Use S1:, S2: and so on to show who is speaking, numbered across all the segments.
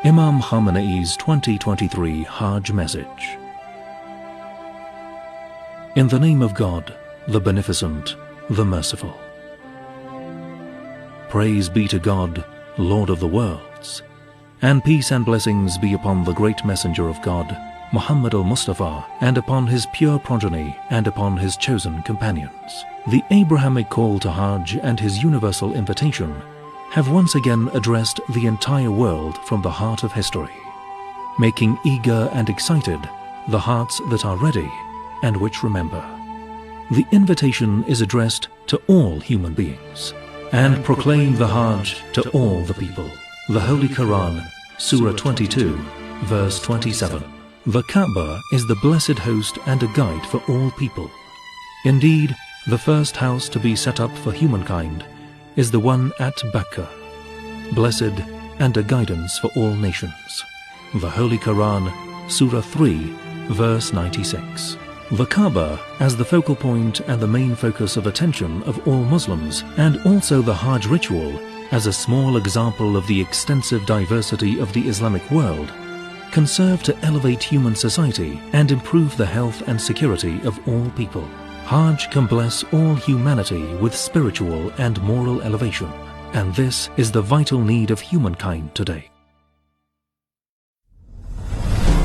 S1: Imam Khamenei's 2023 Hajj message. In the name of God, the Beneficent, the Merciful. Praise be to God, Lord of the worlds, and peace and blessings be upon the great messenger of God, Muhammad al-Mustafa, and upon his pure progeny and upon his chosen companions. The Abrahamic call to Hajj and his universal invitation have once again addressed the entire world from the heart of history, making eager and excited the hearts that are ready and which remember. The invitation is addressed to all human beings, and proclaim the Hajj to all the people. The Holy Quran, Surah 22, verse 27. The Kaaba is the blessed host and a guide for all people. Indeed, the first house to be set up for humankind is the one at Bakkah, blessed and a guidance for all nations. The Holy Quran, Surah 3, verse 96. The Kaaba as the focal point and the main focus of attention of all Muslims, and also the Hajj ritual as a small example of the extensive diversity of the Islamic world, can serve to elevate human society and improve the health and security of all people. Hajj can bless all humanity with spiritual and moral elevation, and this is the vital need of humankind today.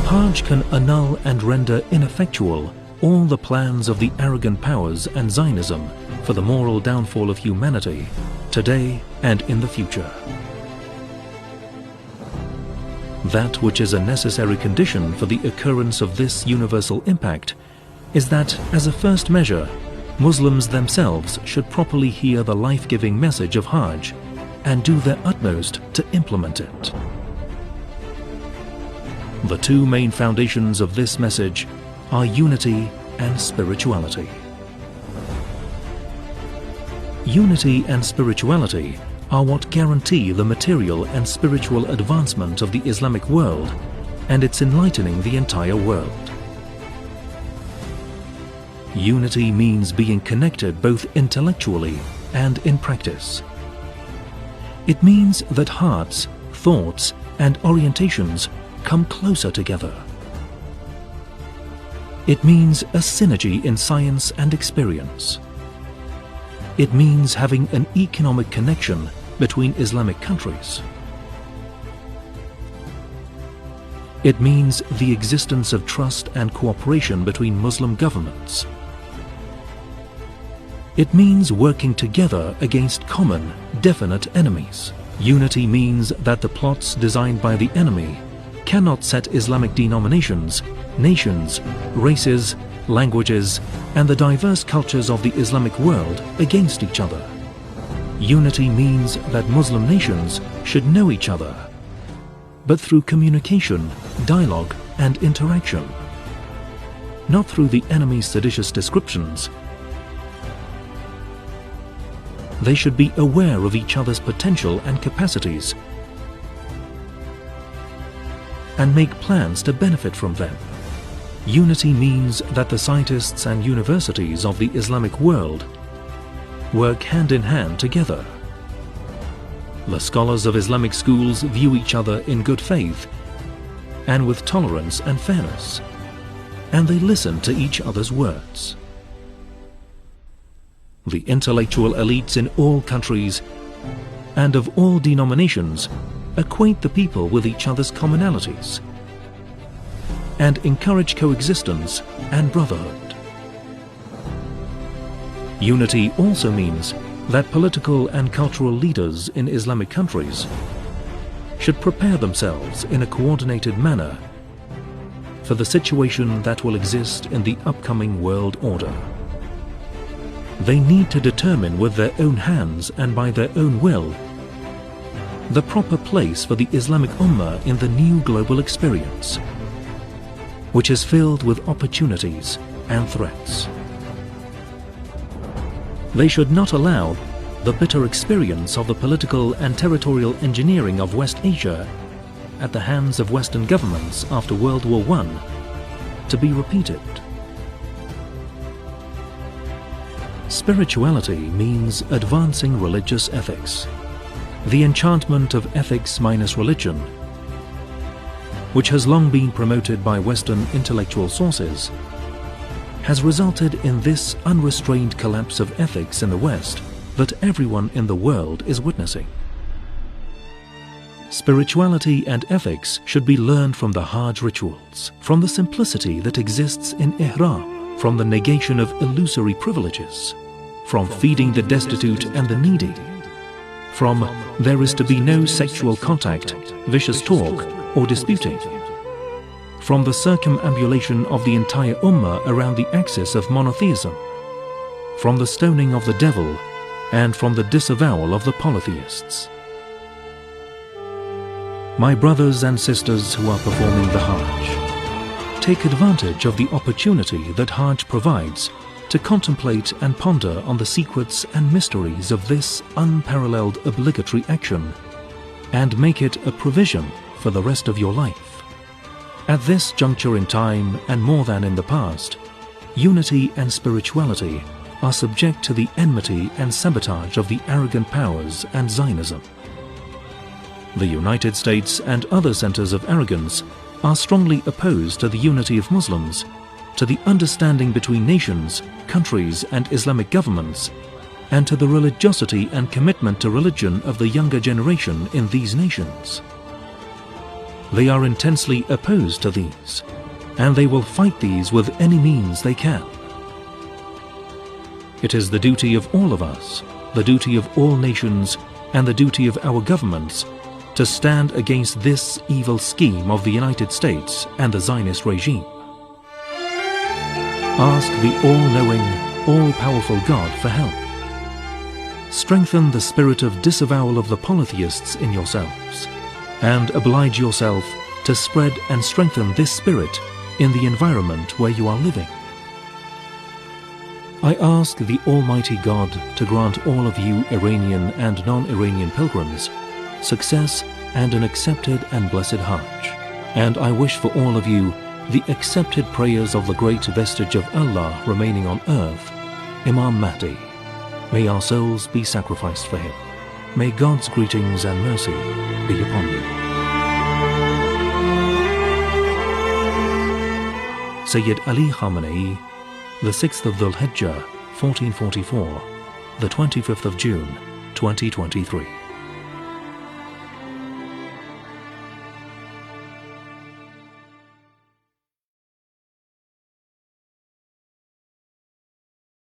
S1: Hajj can annul and render ineffectual all the plans of the arrogant powers and Zionism for the moral downfall of humanity today and in the future. That which is a necessary condition for the occurrence of this universal impact is that, as a first measure, Muslims themselves should properly hear the life-giving message of Hajj and do their utmost to implement it. The two main foundations of this message are unity and spirituality. Unity and spirituality are what guarantee the material and spiritual advancement of the Islamic world and its enlightening the entire world. Unity means being connected both intellectually and in practice. It means that hearts, thoughts, and orientations come closer together. It means a synergy in science and experience. It means having an economic connection between Islamic countries. It means the existence of trust and cooperation between Muslim governments. It means working together against common, definite enemies. Unity means that the plots designed by the enemy cannot set Islamic denominations, nations, races, languages, and the diverse cultures of the Islamic world against each other. Unity means that Muslim nations should know each other, but through communication, dialogue, and interaction, not through the enemy's seditious descriptions. They should be aware of each other's potential and capacities and make plans to benefit from them. Unity means that the scientists and universities of the Islamic world work hand in hand together. The scholars of Islamic schools view each other in good faith and with tolerance and fairness, and they listen to each other's words. The intellectual elites in all countries and of all denominations acquaint the people with each other's commonalities and encourage coexistence and brotherhood. Unity also means that political and cultural leaders in Islamic countries should prepare themselves in a coordinated manner for the situation that will exist in the upcoming world order. They need to determine with their own hands and by their own will the proper place for the Islamic Ummah in the new global experience, which is filled with opportunities and threats. They should not allow the bitter experience of the political and territorial engineering of West Asia at the hands of Western governments after World War I to be repeated. Spirituality means advancing religious ethics. The enchantment of ethics minus religion which has long been promoted by Western intellectual sources, has resulted in this unrestrained collapse of ethics in the West that everyone in the world is witnessing. Spirituality and ethics should be learned from the Hajj rituals, from the simplicity that exists in Ihram, from the negation of illusory privileges, from feeding the destitute and the needy, from there is to be no sexual contact, vicious talk or disputing, from the circumambulation of the entire Ummah around the axis of monotheism, from the stoning of the devil, and from the disavowal of the polytheists. My brothers and sisters who are performing the Hajj, take advantage of the opportunity that Hajj provides to contemplate and ponder on the secrets and mysteries of this unparalleled obligatory action and make it a provision for the rest of your life. At this juncture in time, and more than in the past, unity and spirituality are subject to the enmity and sabotage of the arrogant powers and Zionism. The United States and other centers of arrogance are strongly opposed to the unity of Muslims, to the understanding between nations, countries and Islamic governments, and to the religiosity and commitment to religion of the younger generation in these nations. They are intensely opposed to these, and they will fight these with any means they can. It is the duty of all of us, the duty of all nations, and the duty of our governments to stand against this evil scheme of the United States and the Zionist regime. Ask the all-knowing, all-powerful God for help. Strengthen the spirit of disavowal of the polytheists in yourselves, and oblige yourself to spread and strengthen this spirit in the environment where you are living. I ask the Almighty God to grant all of you Iranian and non-Iranian pilgrims success and an accepted and blessed Hajj, and I wish for all of you the accepted prayers of the great vestige of Allah remaining on earth, Imam Mahdi. May our souls be sacrificed for him. May God's greetings and mercy be upon you. Sayyid Ali Khamenei, the 6th of Dhul Hijjah, 1444, the 25th of June, 2023.